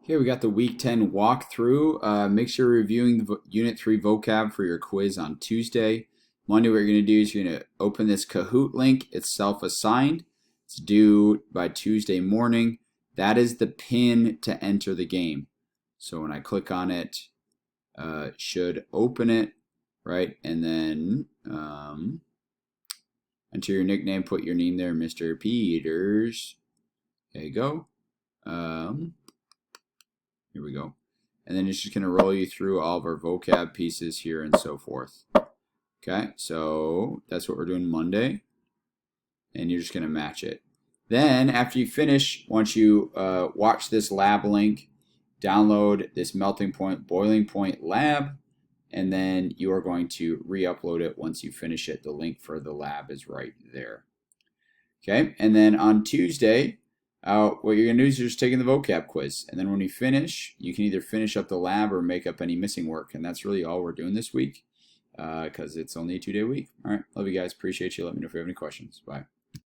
Okay, we got the week 10 walkthrough. Make sure you're reviewing the Unit 3 vocab for your quiz on Tuesday. Monday, what you're going to do is you're going to open this Kahoot link. It's self-assigned. It's due by Tuesday morning. That is the pin to enter the game. So when I click on it, should open it, right? And then enter your nickname, put your name there, Mr. Peters. There you go. Here we go. And then it's just going to roll you through all of our vocab pieces here and so forth. Okay, so that's what we're doing Monday. And you're just going to match it. Then after you finish, once you watch this lab link, download this melting point, boiling point lab, and then you are going to re-upload it once you finish it. The link for the lab is right there. Okay, and then on Tuesday, what you're going to do is you're just taking the vocab quiz. And then when you finish, you can either finish up the lab or make up any missing work. And that's really all we're doing this week because it's only a 2-day week. All right, love you guys. Appreciate you. Let me know if you have any questions. Bye.